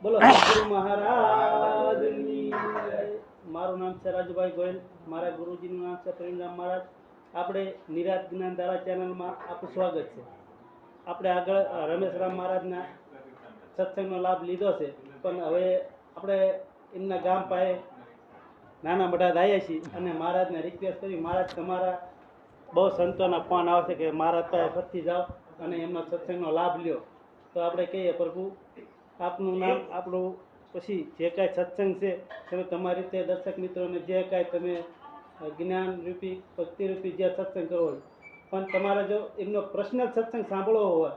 બોલો સદગુરુ મહારાજની જય. મારું નામ છે રાજુભાઈ ગોયલ. મારા ગુરુજીનું નામ છે પ્રેમરામ મહારાજ. આપણે નિરાત જ્ઞાન ધારા ચેનલમાં આપનું સ્વાગત છે. આપણે આગળ રમેશરામ મહારાજના સત્સંગનો લાભ લીધો છે, પણ હવે આપણે એમના ગામ પાસે નાના મોટા આવ્યા છીએ અને મહારાજને રિક્વેસ્ટ કરી, મહારાજ તમારા બહુ સંતોના ફોન આવશે કે મહારાજ પાસે ફરતી જાઓ અને એમનો સત્સંગનો લાભ લ્યો. તો આપણે કહીએ પ્રભુ આપનું નામ, આપણું પછી જે કાંઈ સત્સંગ છે તમે તમારી રીતે દર્શક મિત્રોને જે કાંઈ તમે જ્ઞાન રૂપી ભક્તિ રૂપી જે સત્સંગ કરવો હોય, પણ તમારે જો એમનો પર્સનલ સત્સંગ સાંભળવો હોય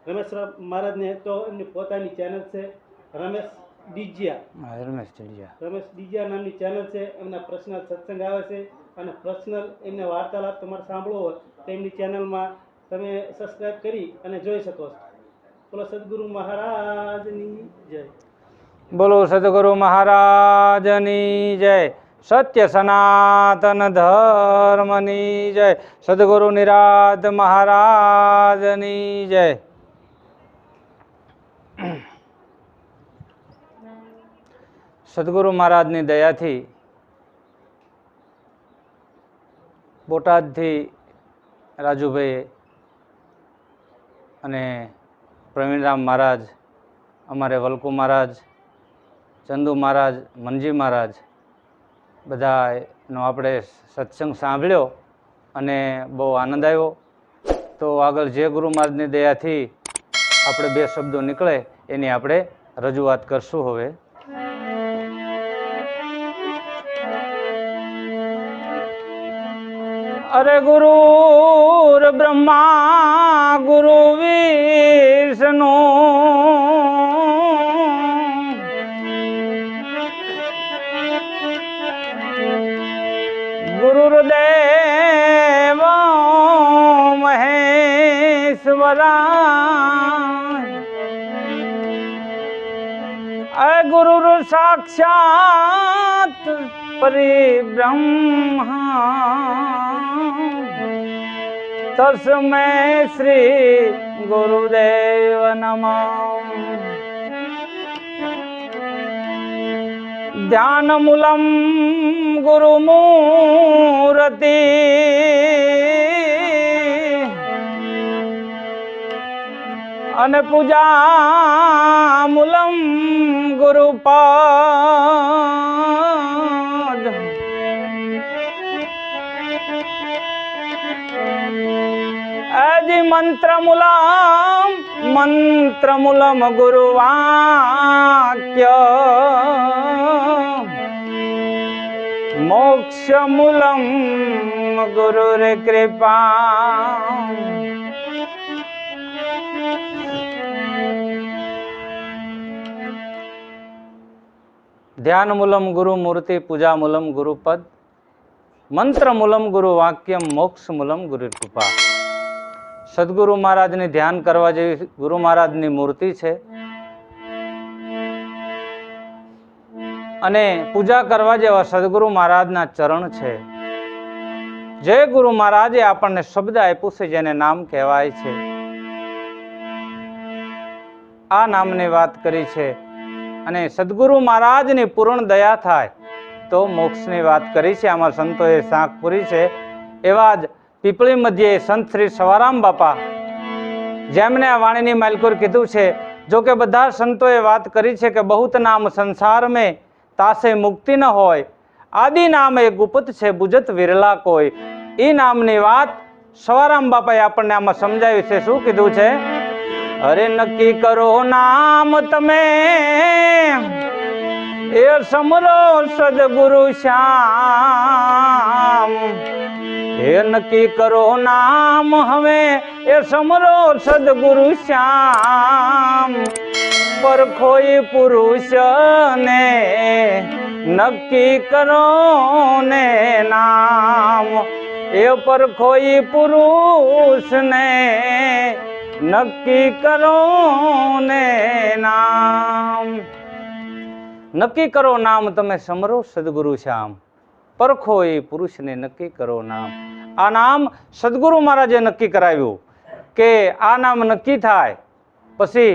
રમેશ મહારાજને, તો એમની પોતાની ચેનલ છે રમેશ ડીજિયા નામની ચેનલ છે. એમના પર્સનલ સત્સંગ આવે છે અને પર્સનલ એમને વાર્તાલાપ તમારે સાંભળવો હોય તો એમની ચેનલમાં તમે સબસ્ક્રાઈબ કરી અને જોઈ શકો છો. બોલો સદગુરુ મહારાજની જય. બોલો સદગુરુ મહારાજની જય. સત્ય સનાતન ધર્મની જય. સદગુરુ નિરાત મહારાજની જય. સદગુરુ મહારાજની દયાથી બોટાદથી રાજુભાઈ અને પ્રવીણરામ મહારાજ, અમારે વલ્કુ મહારાજ, ચંદુ મહારાજ, મનજી મહારાજ, બધાનો આપણે સત્સંગ સાંભળ્યો અને બહુ આનંદ આવ્યો. તો આગળ જે ગુરુ મહારાજની દયાથી આપણે બે શબ્દો નીકળે એની આપણે રજૂઆત કરશું. હવે અરે ગુરુર બ્રહ્મા ગુરુ વિષ્ણુ ગુરુર્દેવ મહેશ્વરા ગુરુર સાક્ષાત પરિબ્રહ્મા તસ્મૈ શ્રી ગુરુદેવ નમઃ. ધ્યાનમૂલમ ગુરુમૂર્તિ અને પૂજામૂલમ ગુરુપાદ. મંત્રમૂલમ ગુરુવાક્ય મોક્ષમૂલમ ગુરુર કૃપા. ધ્યાનમૂલમ ગુરુ મૂર્તિ, પૂજામૂલમ ગુરુપદ, મંત્રમૂલમ ગુરુ વાક્યમ, મોક્ષમૂલમ ગુરુ કૃપા. સદગુરુ મહારાજની ધ્યાન કરવા જેવી ગુરુ મહારાજની મૂર્તિ છે અને પૂજા કરવા જેવા સદગુરુ મહારાજના ચરણ છે. જે ગુરુ મહારાજે આપણને શબ્દ આપ્યું છે જેને નામ કહેવાય છે, આ નામની વાત કરી છે. અને સદગુરુ મહારાજની પૂર્ણ દયા થાય તો મોક્ષની વાત કરી છે. આમાં સંતોએ સાંક પૂરી છે. એવા જ પીપળી મધ્યે સંત શ્રી સવારામ બાપા, જેમને આ વાણીની માલકુર કીધું છે. જો કે બધા સંતોએ વાત કરી છે કે બહુત નામ સંસાર મેં તાસે મુક્તિ ન હોય, આદિ નામ એ ગુપ્ત છે બુજત વિરલા કોઈ. એ નામની વાત સવારામ બાપાએ આપણને આમાં સમજાવ્યું છે. શું કીધું છે? અરે નક્કી કરો નામ તમે એ સમરો સદગુરુ શ્યામ. એ નક્કી કરો નામ હવે એ સમરો સદગુરુ શ્યામ. પરખોઈ પુરુષ ને નક્કી કરો ને નામ. એ પરખોઈ પુરુષ ને નક્કી કરો ને નામ. નક્કી કરો નામ તમે સમરો સદગુરુ શ્યામ. પરખો એ પુરુષને નક્કી કરો નામ. આ નામ સદગુરુ મહારાજે નક્કી કરાવ્યું કે આ નામ નક્કી થાય પછી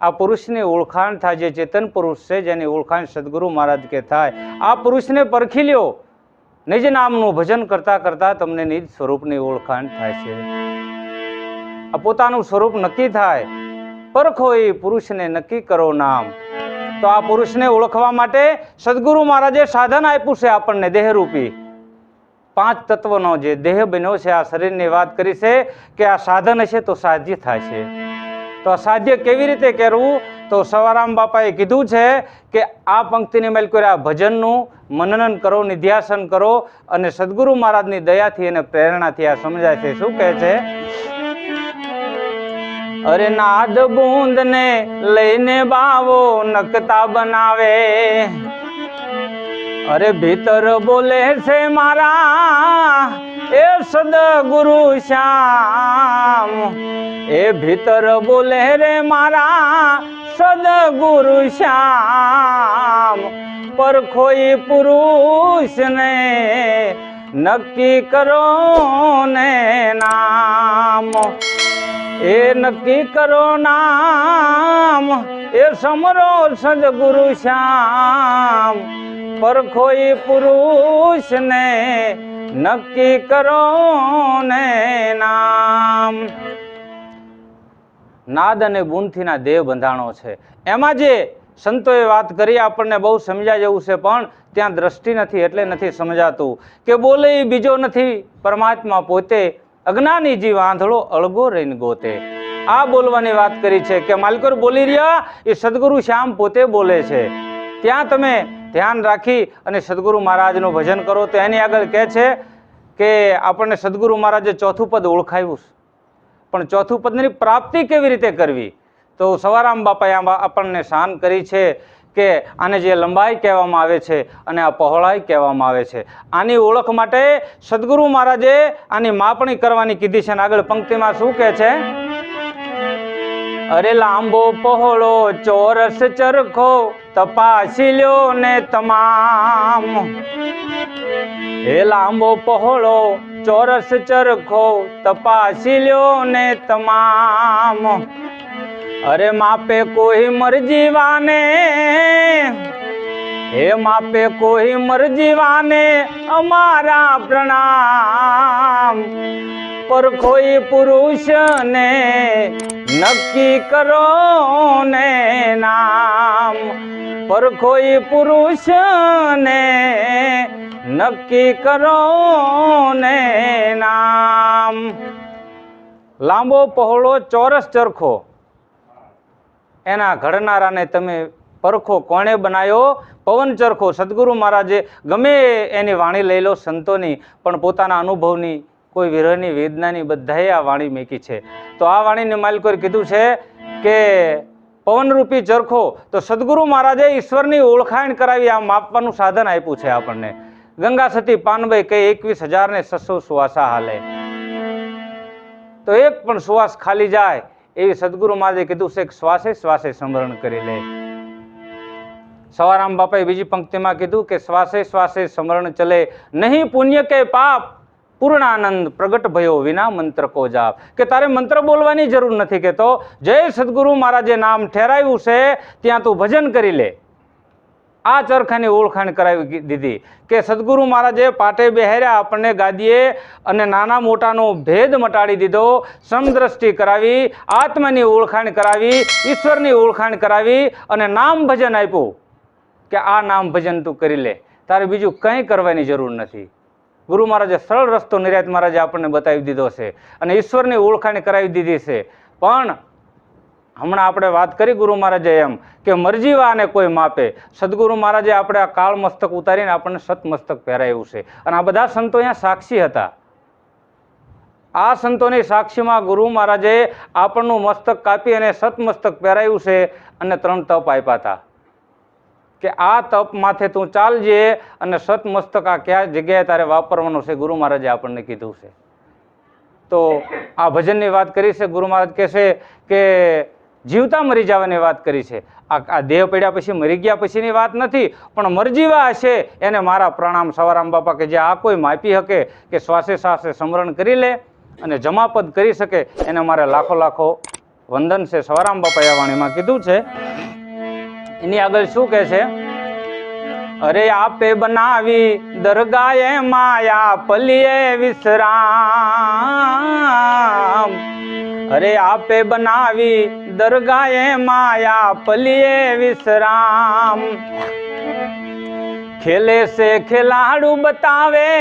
આ પુરુષની ઓળખાણ થાય. જે ચેતન પુરુષ છે જેની ઓળખાણ સદગુરુ મહારાજ કે થાય, આ પુરુષને પરખી લ્યો. નિજ નામનું ભજન કરતા કરતા તમને નિજ સ્વરૂપની ઓળખાણ થાય છે. આ પોતાનું સ્વરૂપ નક્કી થાય. પરખો એ પુરુષને નક્કી કરો નામ. તો આ પુરુષને ઓળખવા માટે સદગુરુ મહારાજે સાધન આપ્યું છે આપણને દેહરૂપી. 5 તત્વનો જે દેહ બન્યો છે, આ શરીરની વાત કરી છે કે આ સાધન હશે તો સાધ્ય થાય છે. તો આ સાધ્ય કેવી રીતે કરવું? તો સવારામ બાપાએ કીધું છે કે આ પંક્તિની મેલ કરી આ ભજનનું મનન કરો, નિધ્યાસન કરો અને સદગુરુ મહારાજની દયાથી અને પ્રેરણાથી આ સમજાય છે. શું કહે છે? અરે નાદ બુંદ ને લઈને બાવો નકતા બનાવે, અરે ભીતર બોલે છે મારા એ સદગુરુ શ્યામ, એ ભીતર બોલે રે મારા સદગુરુ શ્યામ. પરખોઈ પુરુષને નક્કી કરો ને નામ, એ નક્કી કરો નામ, એ સમરો સદગુરુ શ્યામ. પરખોઈ પુરુષને નક્કી કરો ને નામ. નાદ અને બુંદથીના દેહ બંધાણો છે. એમાં જે સંતોએ વાત કરી આપણને બહુ સમજાય જેવું છે, પણ ત્યાં દ્રષ્ટિ નથી એટલે નથી સમજાતું કે બોલે એ બીજો નથી પરમાત્મા પોતે, અજ્ઞાની જીવ આંધળો અળગો રહીને ગોતે. આ બોલવાની વાત કરી છે કે માલકોર બોલી રહ્યા એ સદગુરુ શ્યામ પોતે બોલે છે. ત્યાં તમે ધ્યાન રાખી અને સદગુરુ મહારાજનું ભજન કરો. તો એની આગળ કહે છે કે આપણને સદગુરુ મહારાજે ચોથું પદ ઓળખાવ્યું, પણ ચોથું પદની પ્રાપ્તિ કેવી રીતે કરવી? તો સવારામ બાપાએ આપણને શાન કરી છે કે આને જે લંબાઈ કહેવામાં આવે છે અને આ પહોળાઈ કહેવામાં આવે છે. આની ઓળખ માટે સદગુરુ મહારાજે આની માપણી કરવાની કીધી છે. અને આગળ પંક્તિમાં શું કહે છે? અરે લાંબો પહોળો ચોરસ ચરખો તપાસી લ્યો ને તમામ, એ લાંબો પહોળો ચોરસ ચરખો તપાસી લ્યો ને તમામ. અરે માપે કોઈ મરજીવાને, હે માપે કોઈ મરજીવાને અમારા પ્રણામ. પરખોઈ પુરુષને નક્કી કરો ને નામ, પરખોઈ પુરુષને નક્કી કરો ને નામ. લાંબો પહોળો ચોરસ ચરખો, એના ઘડનારાને તમે પરખો. કોણે બનાવ્યો? પવન ચરખો. સદગુરુ મહારાજે ગમે એની વાણી લઈ લો સંતોની, પણ પોતાના અનુભવની, કોઈ વિરહની, વેદનાની, બધાએ આ વાણી મેકી છે. તો આ વાણીને માલિકોએ કીધું છે કે પવનરૂપી ચરખો. તો સદગુરુ મહારાજે ઈશ્વરની ઓળખાણ કરાવી, આ માપવાનું સાધન આપ્યું છે આપણને. ગંગા સતી પાનભાઈ કઈ 21,600 સુવાસા હાલે, તો એક પણ સુવાસ ખાલી જાય એવી સદગુરુ મહારાજે કીધું છે કે શ્વાસે શ્વાસે સ્મરણ કરી લે. સવારામ બાપાએ બીજી પંક્તિમાં કીધું કે શ્વાસે શ્વાસે સ્મરણ ચલે, નહીં પુણ્ય કે પાપ પૂર્ણાનંદ પ્રગટ ભયો વિના મંત્ર કો જાપ. કે તારે મંત્ર બોલવાની જરૂર નથી. કે તો જય સદગુરુ મહારાજે નામ ઠેરાવ્યું છે ત્યાં તું ભજન કરી લે. આ ચરખાની ઓળખાણ કરાવી દીધી કે સદગુરુ મહારાજે પાટે બેહાર્યા આપણને ગાદીએ અને નાના મોટાનો ભેદ મટાડી દીધો, સમદ્રષ્ટિ કરાવી, આત્માની ઓળખાણ કરાવી, ઈશ્વરની ઓળખાણ કરાવી અને નામ ભજન આપ્યું કે આ નામ ભજન તું કરી લે, તારે બીજું કંઈ કરવાની જરૂર નથી. ગુરુ મહારાજે સરળ રસ્તો નિરાયત મહારાજે આપણને બતાવી દીધો છે અને ઈશ્વરની ઓળખાણ કરાવી દીધી છે. પણ હમણાં આપણે વાત કરી ગુરુ મહારાજે એમ કે મરજીવાને કોઈ માપે. સદગુરુ મહારાજે આપણે આ કાળ મસ્તક ઉતારીને આપણને સતમસ્તક પહેરાવ્યું છે. અને આ બધા સંતો અહીંયા સાક્ષી હતા. આ સંતોની સાક્ષીમાં ગુરુ મહારાજે આપણનું મસ્તક કાપી અને સતમસ્તક પહેરાવ્યું છે અને 3 તપ આપ્યા હતા કે આ તપ માથે તું ચાલજે અને સતમસ્તક આ કયા જગ્યાએ તારે વાપરવાનું છે ગુરુ મહારાજે આપણને કીધું છે. તો આ ભજનની વાત કરી છે. ગુરુ મહારાજ કહે છે કે જીવતા મરી જવાની વાત કરી છે. આ દેહ પડ્યા પછી મરી ગયા પછીની વાત નથી, પણ મરજીવા હશે એને મારા પ્રણામ સવારામ બાપા, કે જે આ કોઈ માપી શકે કે શ્વાસે શ્વાસે સ્મરણ કરી લે અને જમાપદ કરી શકે એને મારે લાખો લાખો વંદન છે. સવારામ બાપાએ આ વાણીમાં કીધું છે. એની આગળ શું કહે છે? અરે આપે બનાવી દરગાહે માયા પલીએ વિશ્રામ. અરે આપે બનાવી દરગાહે માયા પલીએ વિશ્રામ. ખેલે સે ખેલાડू बतावे,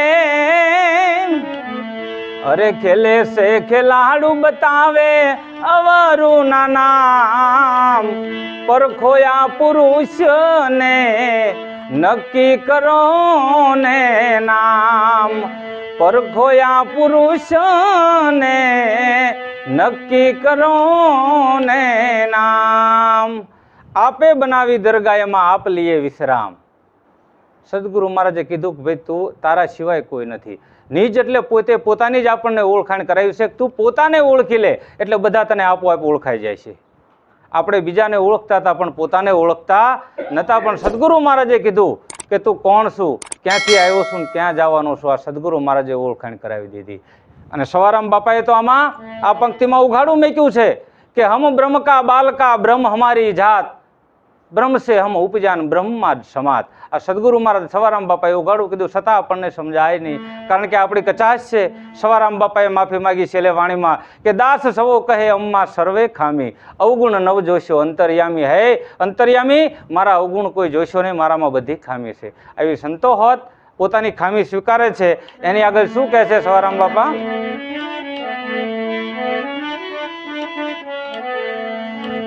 અરે ખેલે સે ખેલાડू बतावे અવરુ ના નામ. પરખોયા પુરુષ ને નક્કી કરો ને નામ. પરખોયા પુરુષ ને નક્કી કરો ને નામ. આપે બનાવી દરગાહમાં આપ લીએ વિશ્રામ. સદગુરુ મહારાજે કીધું કે ભાઈ તું તારા સિવાય કોઈ નથી. નિજ એટલે પોતે પોતાની જ આપણને ઓળખાણ કરાવી છે. તું પોતાને ઓળખી લે એટલે બધા તને આપોઆપ ઓળખાઈ જાય છે. આપણે બીજાને ઓળખતા હતા પણ પોતાને ઓળખતા નહોતા. પણ સદગુરુ મહારાજે કીધું કે તું કોણ છું, ક્યાંથી આવ્યો છું, ક્યાં જવાનો છું. આ સદગુરુ મહારાજે ઓળખાણ કરાવી દીધી. અને સવારામ બાપાએ તો આમાં આ પંક્તિમાં ઉઘાડું મૂક્યું છે કે હમ બ્રહ્મ કા બાલકા બ્રહ્મ હમારી જાત, બ્રહ્મ સે હમ ઉપજાન બ્રહ્મમાં સમાત. આ સદગુરુ મહારાજ સવારામ બાપાએ ઉઘાડું કીધું, છતાં આપણને સમજાય નહીં, કારણ કે આપણી કચાશ છે. સવારામ બાપાએ માફી માગી છેલ્લે વાણીમાં કે દાસ સવો કહે અમ્મા સર્વે ખામી, અવગુણ નવ જોશો અંતર્યામી. હે અંતર્યામી, મારા અવગુણ કોઈ જોશો નહીં, મારામાં બધી ખામી છે. આવી સંતો હોત પોતાની ખામી સ્વીકારે છે. એની આગળ શું કહે છે સવારામ બાપા?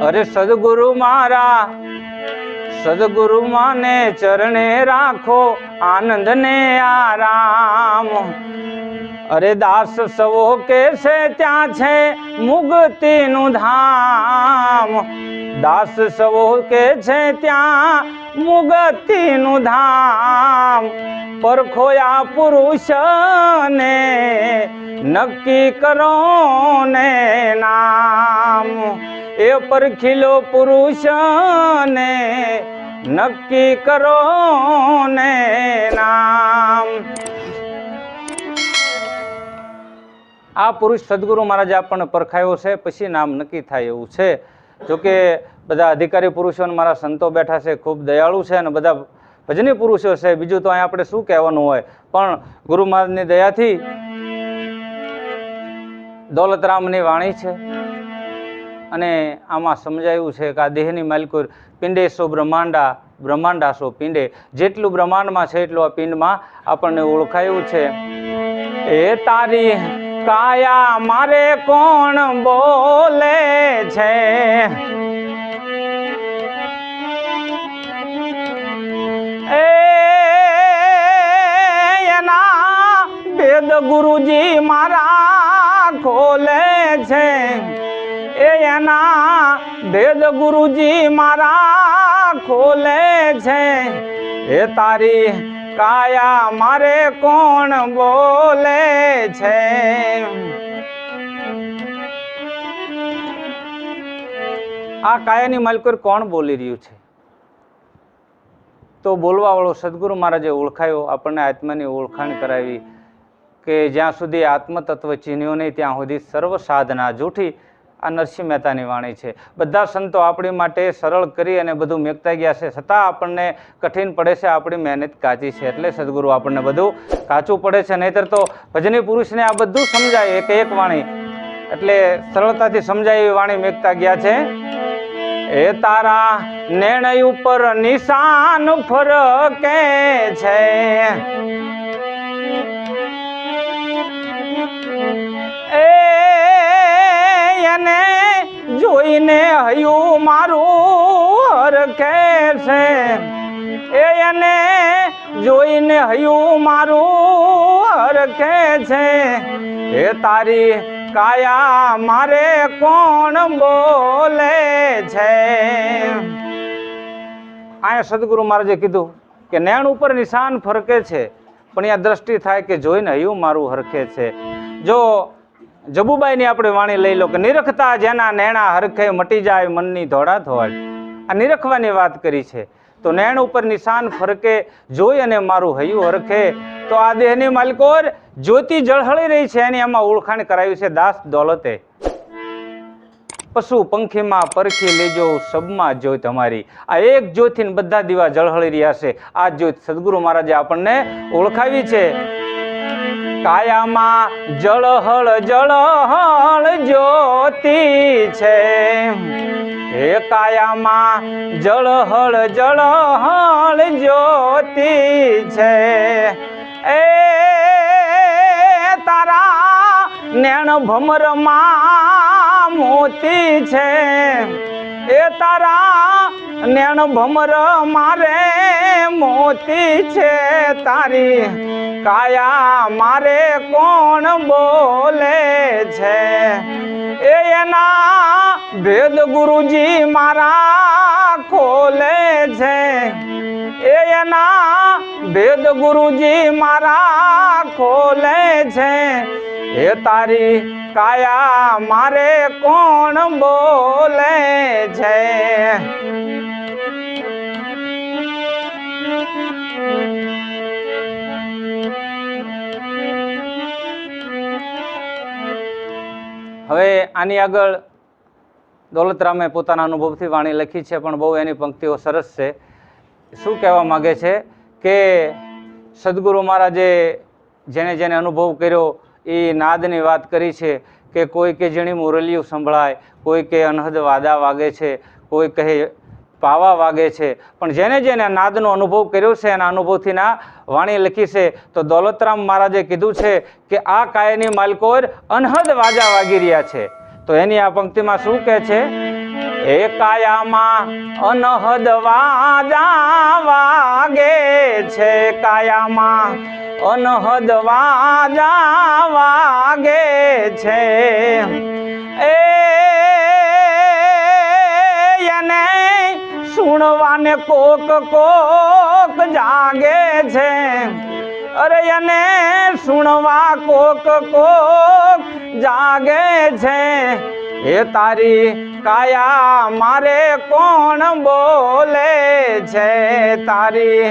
અરે સદગુરુ મારા સદગુરુ માને ચરણે રાખો આનંદ ને આરામ. અરે દાસ સવો કે છે ત્યાં છે મુક્તિનું ધામ. દાસ સવો કે છે ત્યાં મુક્તિનું ધામ. પરખોયા પુરુષને નક્કી કરો ને નામ. એ પરખીલો પુરુષને નક્કી કરો ને નામ. આ પુરુષ સદગુરુ મહારાજે આપણને પરખાયો છે, પછી નામ નક્કી થાય એવું છે. જોકે બધા અધિકારી પુરુષો મારા સંતો બેઠા છે, ખૂબ દયાળુ છે અને બધા ભજની પુરુષો છે. બીજું તો અહીં આપણે શું કહેવાનું હોય, પણ ગુરુ મહારાજની દયાથી દોલતરામની વાણી છે અને આમાં સમજાયું છે કે આ દેહની માલિકો પિંડેશો બ્રહ્માંડા, બ્રહ્માંડાશો પિંડે. જેટલું બ્રહ્માંડમાં છે એટલું આ પિંડમાં આપણને ઓળખાયું છે. એ તારી કાયા મારે કોણ બોલે છે, એના વેદ ગુરુજી મારા ખોલે છે. એના વેદ ગુરુજી મારા ખોલે છે. એ તારી કાયા મારે કોણ બોલે છે. આ કાયાની માલિકો કોણ બોલી રહ્યું છે? તો બોલવા વાળો સદગુરુ મહારાજે ઓળખાયો, આપણને આત્માની ઓળખાણ કરાવી કે જ્યાં સુધી આત્મતત્વ ચીન્યો નહીં ત્યાં સુધી સર્વ સાધના જૂઠી. આ નરસિંહ મહેતાની વાણી છે. બધા સંતો આપણી માટે સરળ કરી અને બધું મેકતા ગયા છે, છતાં આપણને કઠિન પડે છે. આપણી મહેનત કાચી છે એટલે સદગુરુ આપણને બધું કાચું પડે છે. નહીતર તો ભજની પુરુષને આ બધું સમજાય એક એક વાણી, એટલે સરળતાથી સમજાય એવી વાણી મેકતા ગયા છે. એ તારા નિર્ણય ઉપર નિશાન ફરકે છે. એને જોઈને હયું મારું હરખે છે. એને જોઈને હયું મારું હરખે છે. એ તારી કાયા મારે કોણ બોલે છે. અહીંયા સદગુરુ મહારાજે કીધું કે નૈણ ઉપર નિશાન ફરકે છે, પણ અહીંયા દ્રષ્ટિ થાય કે જોઈને હયું મારું હરખે છે. જો જબુબાઈની આપણે વાણી લઈ લો કે નિરખતા જેના નેણા હરખે મટી જાય મનની ધોળા ધોળ. આ નિરખવાની વાત કરી છે. તો નેણ ઉપર નિશાન ફરકે જોઈ અને મારું હૈયું હરખે. તો આ દેહની માલિકોર જ્યોતિ જળહળી રહી છે એની આમાં ઓળખાણ કરાવી છે દાસ દોલતે. પશુ પંખીમાં પરખી લેજો સબમાં જ્યોત અમારી. આ એક જ્યોતિને બધા દીવા જળહળી રહ્યા છે. આ જ્યોત સદગુરુ મહારાજે આપણને ઓળખાવી છે. કાયામાં જળહળ જળહળ જ્યોતિ છે. હે કાયામાં જળહળ જળહળ જ્યોતિ છે. એ તારા નેણ ભમરમાં મોતી છે. એ તારા નેણ ભમર મારે મોતી છે. તારી કાયા મારે કોણ બોલે છે. એ એના ભેદ ગુરુજી મારા ખોલે છે. એ એના ભેદ ગુરુજી મારા ખોલે છે. એ તારી કાયા મારે કોણ બોલે છે. હવે આની આગળ દોલતરામે પોતાના અનુભવથી વાણી લખી છે, પણ બહુ એની પંક્તિઓ સરસ છે. શું કહેવા માગે છે કે સદગુરુ મહારાજે જેને જેને અનુભવ કર્યો એ નાદની વાત કરી છે કે કોઈ કે ઝીણી મુરલીયું સંભળાય, કોઈ કે અનહદ વાદા વાગે છે, કોઈ કહે પાવા વાગે છે. પણ જેને જેને નાદનો અનુભવ કર્યો છે એના અનુભવથી ના વાણી લખી છે. તો દોલતરામ મહારાજે કીધું છે કે આ કાયની માલકોર અનહદ વાજા વાગી રહ્યા છે. તો એની આ પંક્તિમાં શું કહે છે? એ કાયામાં અનહદ વાજા વાગે છે. કાયામાં અનહદ વાજા વાગે છે. એને સુણવાને કોક કોક જાગે છે. અરે એને સુણવા કોક કોક જાગે છે. એ તારી કાયા મારે કોણ બોલે છે. તારી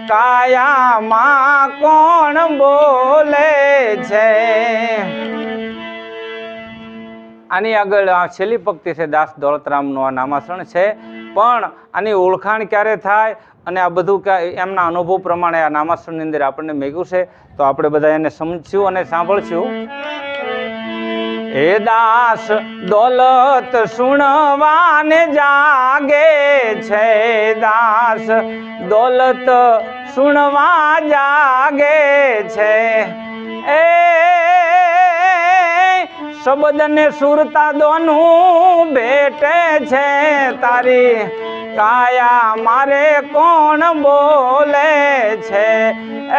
કાયામાં કોણ બોલે છે. આની આગળ આ છેલ્લી પંક્તિ છે દાસ દોલતરામનું આ નામાસણ છે. પણ આની ઓળખાણ ક્યારે થાય અને આ બધું એમના અનુભવ પ્રમાણે આ નામાસણની અંદર આપણને મેગ્યું છે. તો આપણે બધા એને સમજશું અને સાંભળશું. હે દાસ દોલત સુણવાને જાગે છે. દાસ દોલત સુણવા જાગે છે. એ શબ્દ ને સુરતા દોનું ભેટે છે. તારી કાયા મારે કોણ બોલે છે.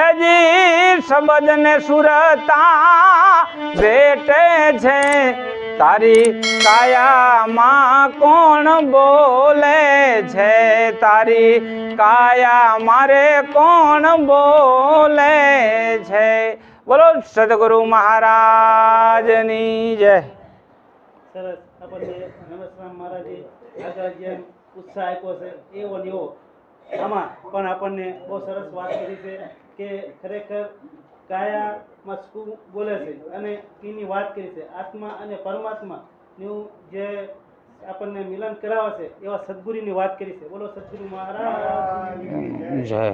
એજી શબ્દ ને સુરતા ભેટે છે. તારી કાયામાં કોણ બોલે છે. તારી કાયા મારે કોણ બોલે છે. બોલો સદગુરુ મહારાજની જય. સરસ. આપણને નમસ્કાર મહારાજે આગળ જેમ ઉત્સાહ આપ્યો છે એવો ને એવો આમાં પણ આપણને બહુ સરસ વાત કરી છે કે ખરેખર કાયામાં શું બોલે છે અને એની વાત કરી છે. આત્મા અને પરમાત્માનું જે આપણને મિલન કરાવે છે એવા સદગુરુની વાત કરી છે. બોલો સદગુરુ મહારાજ જય.